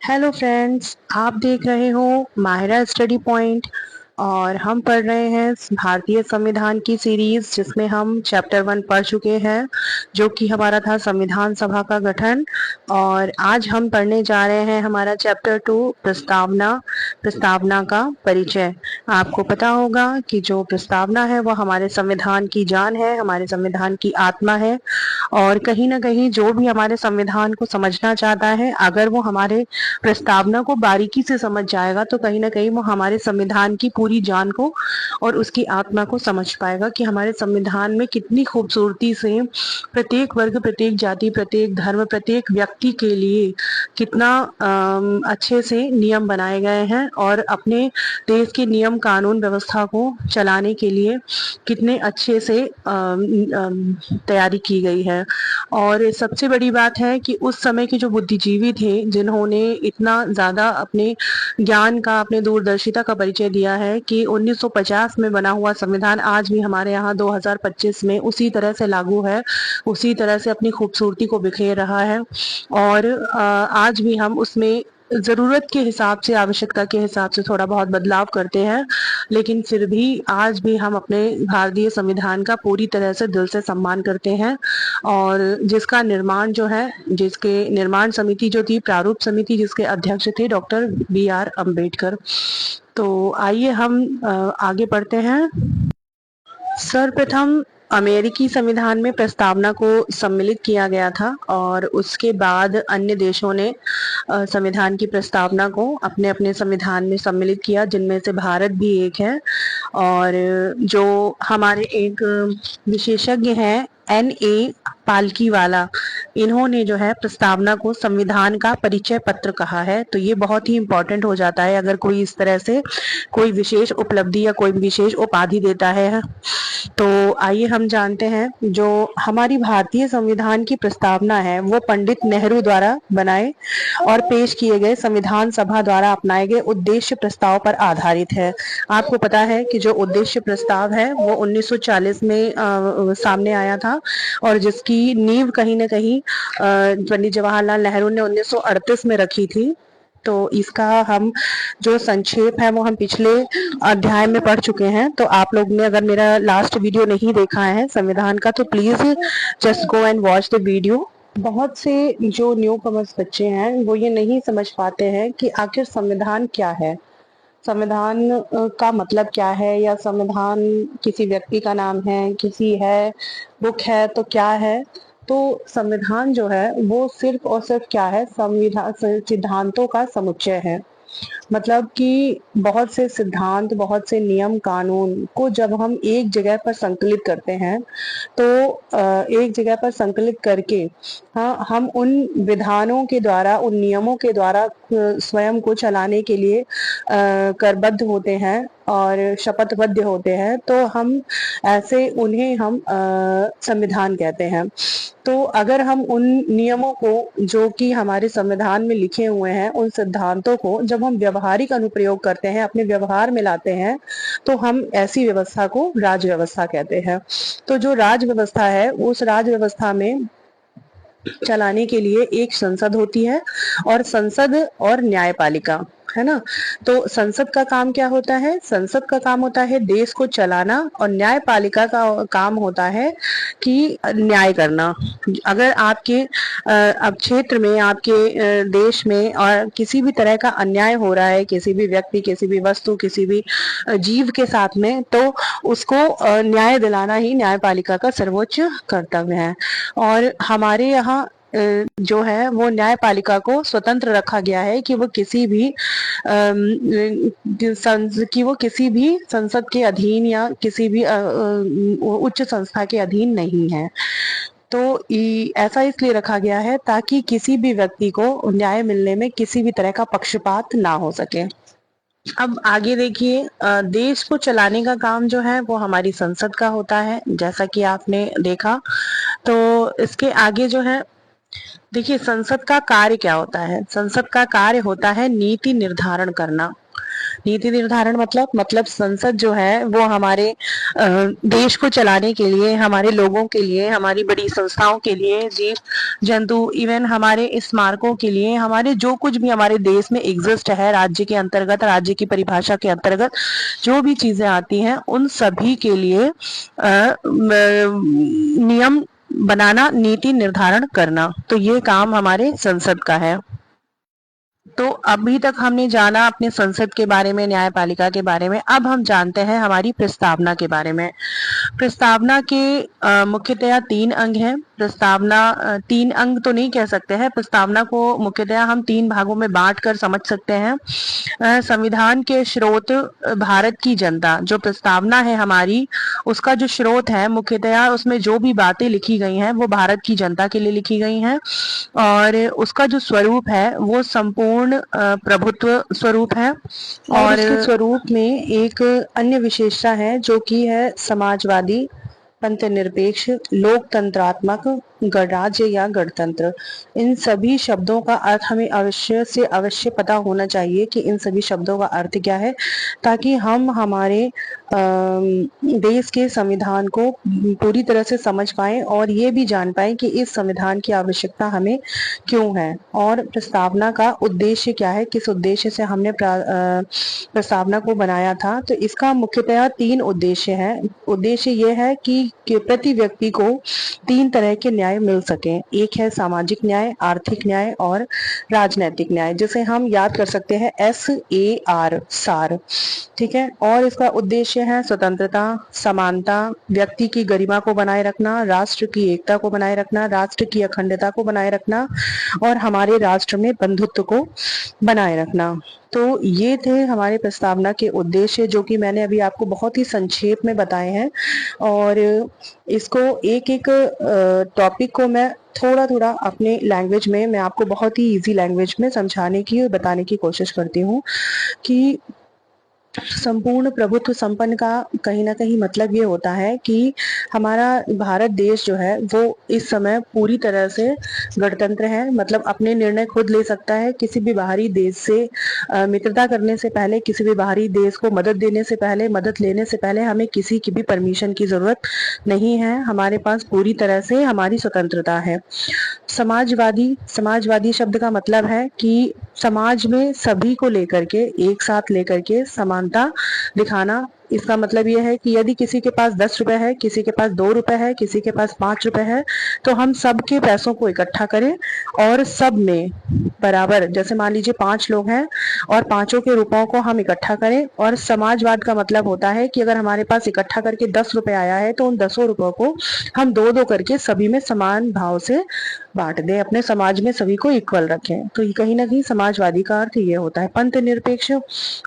Hello friends, आप देख रहे हो माहिरा स्टडी पॉइंट। और हम पढ़ रहे हैं भारतीय संविधान की सीरीज, जिसमें हम चैप्टर 1 पढ़ चुके हैं, जो कि हमारा था संविधान सभा का गठन। और आज हम पढ़ने जा रहे हैं हमारा चैप्टर 2, प्रस्तावना। प्रस्तावना का परिचय। आपको पता होगा कि जो प्रस्तावना है वो हमारे संविधान की जान है, हमारे संविधान की आत्मा है। और कहीं ना कहीं जो भी हमारे संविधान को समझना चाहता है, अगर वो हमारे प्रस्तावना को बारीकी से समझ जाएगा, तो कहीं ना कहीं वो हमारे संविधान की पूरी जान को और उसकी आत्मा को समझ पाएगा कि हमारे संविधान में कितनी खूबसूरती से प्रत्येक वर्ग, प्रत्येक जाति, प्रत्येक धर्म, प्रत्येक व्यक्ति के लिए कितना अच्छे से नियम बनाए गए हैं, और अपने देश के नियम कानून व्यवस्था को चलाने के लिए कितने अच्छे से तैयारी की गई है। और सबसे बड़ी बात है कि उस समय के जो बुद्धिजीवी थे, जिन्होंने इतना ज़्यादा अपने ज्ञान का, अपने दूरदर्शिता का परिचय दिया है, कि 1950 में बना हुआ संविधान आज भी हमारे यहाँ 2025 में उसी तरह से लागू है, उसी तरह से अपनी खूबसूरती को बिखेर रहा है। और आज भी हम उसमें ज़रूरत के हिसाब से, आवश्यकता के हिसाब से थोड़ा बहुत बदलाव करते हैं, लेकिन फिर भी आज भी हम अपने भारतीय संविधान का पूरी तरह से दिल से सम्मान करते हैं। और जिसका निर्माण जो है, जिसके निर्माण समिति जो थी, प्रारूप समिति, जिसके अध्यक्ष थे डॉक्टर BR अम्बेडकर। तो आइए हम आगे बढ़ते हैं। सर्वप्रथम अमेरिकी संविधान में प्रस्तावना को सम्मिलित किया गया था, और उसके बाद अन्य देशों ने संविधान की प्रस्तावना को अपने अपने संविधान में सम्मिलित किया, जिनमें से भारत भी एक है। और जो हमारे एक विशेषज्ञ हैं, NA पालकीवाला, इन्होंने जो है प्रस्तावना को संविधान का परिचय पत्र कहा है। तो ये बहुत ही इम्पोर्टेंट हो जाता है अगर कोई इस तरह से कोई विशेष उपलब्धि या कोई विशेष उपाधि देता है। तो आइए हम जानते हैं, जो हमारी भारतीय संविधान की प्रस्तावना है वो पंडित नेहरू द्वारा बनाए और पेश किए गए संविधान सभा द्वारा अपनाए गए उद्देश्य प्रस्ताव पर आधारित है। आपको पता है कि जो उद्देश्य प्रस्ताव है वो 1940 में सामने आया था, और जिसकी नींव कहीं ना कहीं पंडित जवाहरलाल नेहरू ने 1938 में रखी थी। तो इसका हम जो संक्षेप है वो हम पिछले अध्याय में पढ़ चुके हैं। तो आप लोग ने अगर मेरा लास्ट वीडियो नहीं देखा है संविधान का, तो please just go and watch the video. बहुत से जो न्यू कमर्स बच्चे हैं वो ये नहीं समझ पाते हैं कि आखिर संविधान क्या है, संविधान का मतलब क्या है, या संविधान किसी व्यक्ति का नाम है, किसी है बुक है तो क्या है। तो संविधान जो है वो सिर्फ और सिर्फ क्या है, संविधान सिद्धांतों का समुच्चय है। मतलब कि बहुत से सिद्धांत, बहुत से नियम कानून को जब हम एक जगह पर संकलित करते हैं, तो एक जगह पर संकलित करके, हाँ, हम उन विधानों के द्वारा, उन नियमों के द्वारा स्वयं को चलाने के लिए करबद्ध होते हैं और शपथबद्ध होते हैं। तो हम ऐसे उन्हें हम संविधान कहते हैं। तो अगर हम उन नियमों को, जो कि हमारे संविधान में लिखे हुए हैं, उन सिद्धांतों को जब हम व्यवहारिक अनुप्रयोग करते हैं, अपने व्यवहार में लाते हैं, तो हम ऐसी व्यवस्था को राज व्यवस्था कहते हैं। तो जो राज व्यवस्था है, उस राज व्यवस्था में चलाने के लिए एक संसद होती है, और संसद और न्यायपालिका, है ना। तो संसद का काम क्या होता है? संसद का काम होता है देश को चलाना, और न्यायपालिका का काम होता है कि न्याय करना। अगर आपके अब क्षेत्र में, आपके देश में और किसी भी तरह का अन्याय हो रहा है, किसी भी व्यक्ति, किसी भी वस्तु, किसी भी जीव के साथ में, तो उसको न्याय दिलाना ही न्यायपालिका का सर्वोच्च कर्तव्य है। और हमारे यहाँ जो है वो न्यायपालिका को स्वतंत्र रखा गया है कि वो किसी भी संसद के अधीन या किसी भी उच्च संस्था के अधीन नहीं है। तो ऐसा इसलिए रखा गया है ताकि किसी भी व्यक्ति को न्याय मिलने में किसी भी तरह का पक्षपात ना हो सके। अब आगे देखिए, देश को चलाने का काम जो है वो हमारी संसद का होता है, जैसा कि आपने देखा। तो इसके आगे जो है, देखिए संसद का कार्य क्या होता है। संसद का कार्य होता है नीति निर्धारण करना। नीति निर्धारण मतलब संसद जो है वो हमारे देश को चलाने के लिए, हमारे लोगों के लिए, हमारी बड़ी संस्थाओं के लिए, जीव जंतु, इवन हमारे स्मारकों के लिए, हमारे जो कुछ भी हमारे देश में एग्जिस्ट है, राज्य के अंतर्गत, राज्य की परिभाषा के अंतर्गत जो भी चीजें आती हैं उन सभी के लिए नियम बनाना, नीति निर्धारण करना, तो ये काम हमारे संसद का है। तो अभी तक हमने जाना अपने संसद के बारे में, न्यायपालिका के बारे में। अब हम जानते हैं हमारी प्रस्तावना के बारे में। प्रस्तावना के मुख्यतया 3 अंग हैं। प्रस्तावना 3 अंग तो नहीं कह सकते हैं, प्रस्तावना को मुख्यतया हम 3 भागों में बांट कर समझ सकते हैं। संविधान के स्रोत, भारत की जनता, जो प्रस्तावना है हमारी, उसका जो स्रोत है मुख्यतया उसमें जो भी बातें लिखी गई हैं वो भारत की जनता के लिए लिखी गई हैं, और उसका जो स्वरूप है वो संपूर्ण प्रभुत्व स्वरूप है। और उसके स्वरूप में एक अन्य विशेषता है जो कि है समाजवादी, पंथनिरपेक्ष, लोकतंत्रात्मक, गणराज्य या गणतंत्र। इन सभी शब्दों का अर्थ हमें अवश्य से अवश्य पता होना चाहिए कि इन सभी शब्दों का अर्थ क्या है, ताकि हम हमारे देश के संविधान को पूरी तरह से समझ पाए और ये भी जान पाए कि इस संविधान की आवश्यकता हमें क्यों है और प्रस्तावना का उद्देश्य क्या है, किस उद्देश्य से हमने प्रस्तावना को बनाया था। तो इसका मुख्यतः 3 उद्देश्य है। उद्देश्य ये है कि प्रति व्यक्ति को 3 तरह के न्याय मिल सके। एक है सामाजिक न्याय, आर्थिक न्याय और राजनैतिक न्याय, जिसे हम याद कर सकते हैं SAR, सार। ठीक है। और इसका उद्देश्य है स्वतंत्रता, समानता, व्यक्ति की गरिमा को बनाए रखना, राष्ट्र की एकता को बनाए रखना, राष्ट्र की अखंडता को बनाए रखना और हमारे राष्ट्र में बंधुत्व को बनाए रखना। तो ये थे हमारे प्रस्तावना के उद्देश्य, जो कि मैंने अभी आपको बहुत ही संक्षेप में बताए हैं। और इसको एक एक टॉपिक को मैं थोड़ा थोड़ा अपने लैंग्वेज में, मैं आपको बहुत ही इजी लैंग्वेज में समझाने की और बताने की कोशिश करती हूँ कि संपूर्ण प्रभुत्व संपन्न का कहीं ना कहीं मतलब ये होता है कि हमारा भारत देश जो है वो इस समय पूरी तरह से गणतंत्र है, मतलब अपने निर्णय खुद ले सकता है। किसी भी बाहरी देश से मित्रता करने से पहले, किसी भी बाहरी देश को मदद देने से पहले, मदद लेने से पहले हमें किसी की भी परमिशन की जरूरत नहीं है। हमारे पास पूरी तरह से हमारी स्वतंत्रता है। समाजवादी, समाजवादी शब्द का मतलब है कि समाज में सभी को लेकर के, एक साथ लेकर के समानता दिखाना। इसका मतलब यह है कि यदि किसी के पास 10 रुपए है, किसी के पास 2 रुपए है, किसी के पास 5 रुपए है, तो हम सबके पैसों को इकट्ठा करें और सब में बराबर, जैसे मान लीजिए 5 लोग हैं और पांचों के रुपयों को हम इकट्ठा करें। और समाजवाद का मतलब होता है कि अगर हमारे पास इकट्ठा करके 10 रुपए आया है तो उन 10 रुपयों को हम 2-2 करके सभी में समान भाव से बांट दें, अपने समाज में सभी को इक्वल रखें। तो ये कहीं ना कहीं समाजवादी का अर्थ ये होता है। पंथ निरपेक्ष,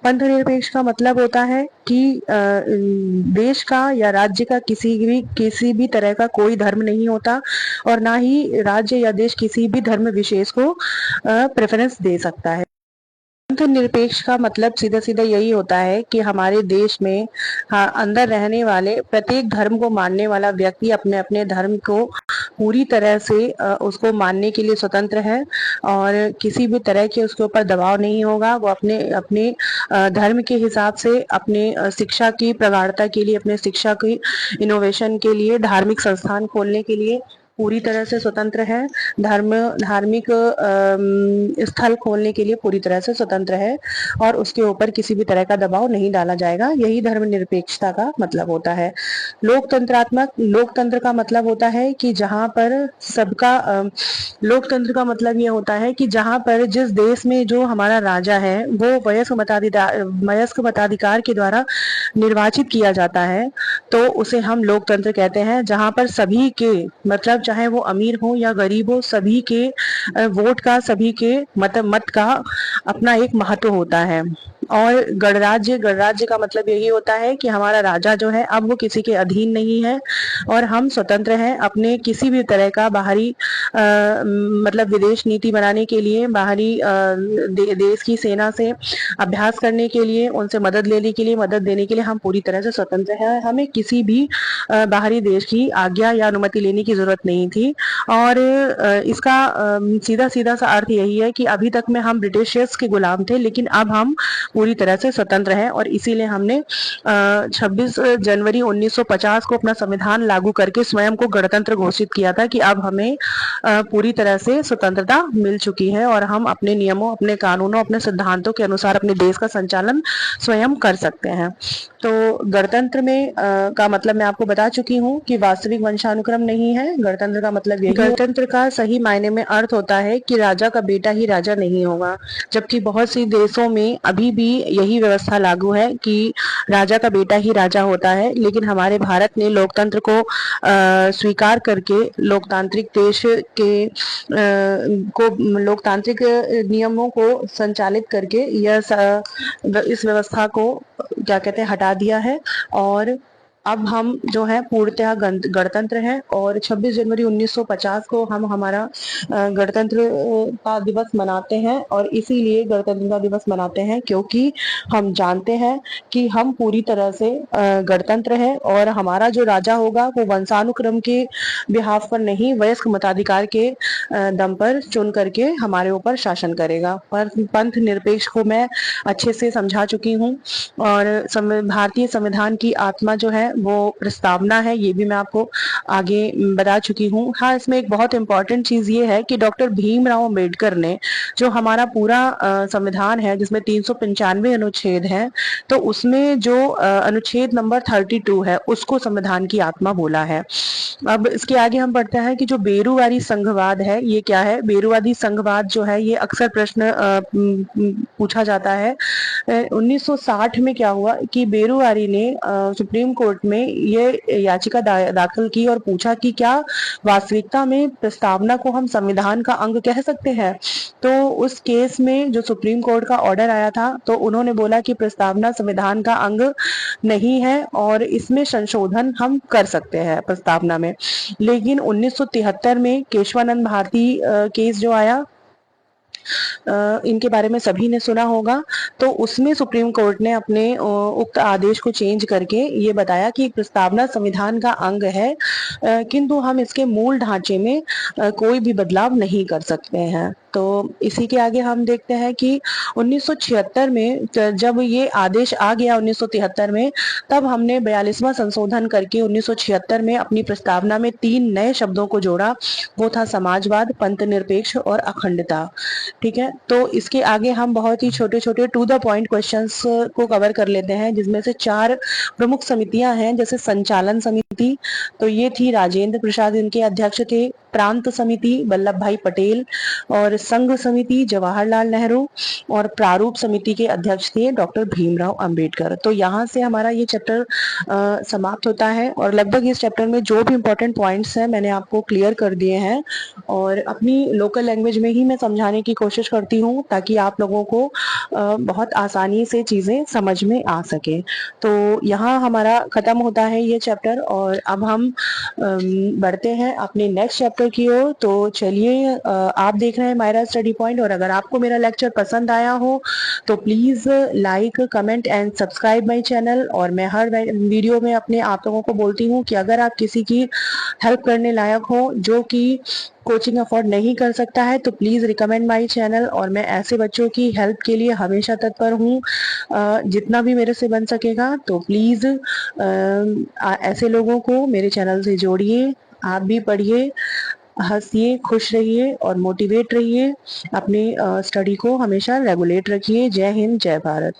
पंथ निरपेक्ष का मतलब होता है कि देश का या राज्य का किसी भी तरह का कोई धर्म नहीं होता और ना ही राज्य या देश किसी भी धर्म विशेष को प्रेफरेंस दे सकता है। पंथ निरपेक्ष का मतलब सीधा सीधा यही होता है कि हमारे देश में अंदर रहने वाले प्रत्येक धर्म को मानने वाला व्यक्ति अपने अपने धर्म को पूरी तरह से उसको मानने के लिए स्वतंत्र है और किसी भी तरह के उसके ऊपर दबाव नहीं होगा। वो अपने अपने धर्म के हिसाब से, अपने शिक्षा की प्रगाढ़ता के लिए, अपने शिक्षा की इनोवेशन के लिए, धार्मिक संस्थान खोलने के लिए पूरी तरह से स्वतंत्र है। धार्मिक स्थल खोलने के लिए पूरी तरह से स्वतंत्र है और उसके ऊपर किसी भी तरह का दबाव नहीं डाला जाएगा। यही धर्मनिरपेक्षता का मतलब होता है। लोकतंत्रात्मक, लोकतंत्र का मतलब होता है कि जहां पर सबका लोकतंत्र का मतलब ये होता है कि जहां पर जिस देश में जो हमारा राजा है वो वयस्क मताधिकार के द्वारा निर्वाचित किया जाता है, तो उसे हम लोकतंत्र कहते हैं। जहां पर सभी के, मतलब चाहे वो अमीर हो या गरीब हो, सभी के वोट का, सभी के मत का अपना एक महत्व होता है। और गणराज्य, गणराज्य का मतलब यही होता है कि हमारा राजा जो है अब वो किसी के अधीन नहीं है और हम स्वतंत्र हैं। अपने किसी भी तरह का बाहरी मतलब विदेश नीति बनाने के लिए, बाहरी देश की सेना से अभ्यास करने के लिए, उनसे मदद लेने के लिए, मदद देने के लिए हम पूरी तरह से स्वतंत्र हैं। हमें किसी भी बाहरी देश की आज्ञा या अनुमति लेने की जरूरत नहीं थी। और इसका सीधा सीधा सा अर्थ यही है कि अभी तक में हम ब्रिटिशर्स के गुलाम थे, लेकिन अब हम पूरी तरह से स्वतंत्र है और इसीलिए हमने 26 जनवरी 1950 को अपना संविधान लागू करके स्वयं को गणतंत्र घोषित किया था कि अब हमें पूरी तरह से स्वतंत्रता मिल चुकी है और हम अपने नियमों, अपने कानूनों, अपने सिद्धांतों के अनुसार अपने देश का संचालन स्वयं कर सकते हैं। तो गणतंत्र में का मतलब मैं आपको बता चुकी हूँ कि वास्तविक वंशानुक्रम नहीं है। गणतंत्र का मतलब यही है। गणतंत्र का सही मायने में अर्थ होता है कि राजा का बेटा ही राजा नहीं होगा, जबकि बहुत सी देशों में अभी भी यही व्यवस्था लागू है कि राजा का बेटा ही राजा होता है। लेकिन हमारे भारत ने लोकतंत्र को स्वीकार करके लोकतांत्रिक देश के को लोकतांत्रिक नियमों को संचालित करके इस व्यवस्था को क्या कहते हैं हटा दिया है और अब हम जो है पूर्णतः गणतंत्र है और 26 जनवरी 1950 को हम हमारा गणतंत्र का दिवस मनाते हैं और इसीलिए गणतंत्र दिवस मनाते हैं क्योंकि हम जानते हैं कि हम पूरी तरह से गणतंत्र है और हमारा जो राजा होगा वो वंशानुक्रम के बिहाफ पर नहीं, वयस्क मताधिकार के दम पर चुन करके हमारे ऊपर शासन करेगा। पर पंथ निरपेक्ष को मैं अच्छे से समझा चुकी हूँ और भारतीय संविधान की आत्मा जो है वो प्रस्तावना है, ये भी मैं आपको आगे बता चुकी हूँ। हाँ, इसमें एक बहुत इंपॉर्टेंट चीज ये है कि डॉक्टर भीमराव अंबेडकर ने जो हमारा पूरा संविधान है जिसमें 395 अनुच्छेद हैं, तो उसमें जो अनुच्छेद नंबर 32 है उसको संविधान की आत्मा बोला है। अब इसके आगे हम पढ़ते हैं कि जो बेरूवारी संघवाद है ये क्या है। बेरूवादी संघवाद जो है ये अक्सर प्रश्न पूछा जाता है। 1960 में क्या हुआ कि बेरूवारी ने सुप्रीम कोर्ट में ये याचिका दाखिल की और पूछा कि क्या वास्तविकता में प्रस्तावना को हम संविधान का अंग कह सकते हैं। तो उस केस में जो सुप्रीम कोर्ट का ऑर्डर आया था तो उन्होंने बोला कि प्रस्तावना संविधान का अंग नहीं है और इसमें संशोधन हम कर सकते हैं प्रस्तावना में। लेकिन 1973 में केशवानंद भारती केस जो आया, इनके बारे में सभी ने सुना होगा, तो उसमें सुप्रीम कोर्ट ने अपने उक्त आदेश को चेंज करके ये बताया कि प्रस्तावना संविधान का अंग है किंतु हम इसके मूल ढांचे में कोई भी बदलाव नहीं कर सकते हैं। तो इसी के आगे हम देखते हैं कि 1976 में जब ये आदेश आ गया 1973 में, तब हमने 42वां संशोधन करके 1976 में अपनी प्रस्तावना में 3 नए शब्दों को जोड़ा। वो था समाजवाद, पंथ निरपेक्ष और अखंडता। ठीक है, तो इसके आगे हम बहुत ही छोटे छोटे टू द पॉइंट क्वेश्चंस को कवर कर लेते हैं, जिसमें से 4 प्रमुख समितियां हैं। जैसे संचालन समिति, तो ये थी राजेंद्र प्रसाद, इनके अध्यक्ष थे। प्रांत समिति वल्लभ भाई पटेल और संघ समिति जवाहरलाल नेहरू और प्रारूप समिति के अध्यक्ष थे डॉक्टर भीमराव अंबेडकर। तो यहाँ से हमारा ये चैप्टर समाप्त होता है और लगभग इस चैप्टर में जो भी इंपॉर्टेंट पॉइंट्स हैं मैंने आपको क्लियर कर दिए हैं और अपनी लोकल लैंग्वेज में ही मैं समझाने की कोशिश करती हूँ ताकि आप लोगों को बहुत आसानी से चीज़ें समझ में आ सके। तो यहाँ हमारा ख़त्म होता है ये चैप्टर और अब हम बढ़ते हैं अपने नेक्स्ट चैप्टर की ओर। तो चलिए, आप देख रहे हैं मायरा स्टडी पॉइंट और अगर आपको मेरा लेक्चर पसंद आया हो तो please like, comment and subscribe my channel. और मैं हर वीडियो में अपने आप लोगों को बोलती हूँ कि अगर आप किसी की हेल्प करने लायक हो जो कि कोचिंग अफोर्ड नहीं कर सकता है तो प्लीज़ रिकमेंड माई चैनल और मैं ऐसे बच्चों की हेल्प के लिए हमेशा तत्पर हूँ जितना भी मेरे से बन सकेगा। तो प्लीज़ ऐसे लोगों को मेरे चैनल से जोड़िए, आप भी पढ़िए, हंसिए, खुश रहिए और मोटिवेट रहिए। अपनी स्टडी को हमेशा रेगुलेट रखिए। जय हिंद, जय भारत।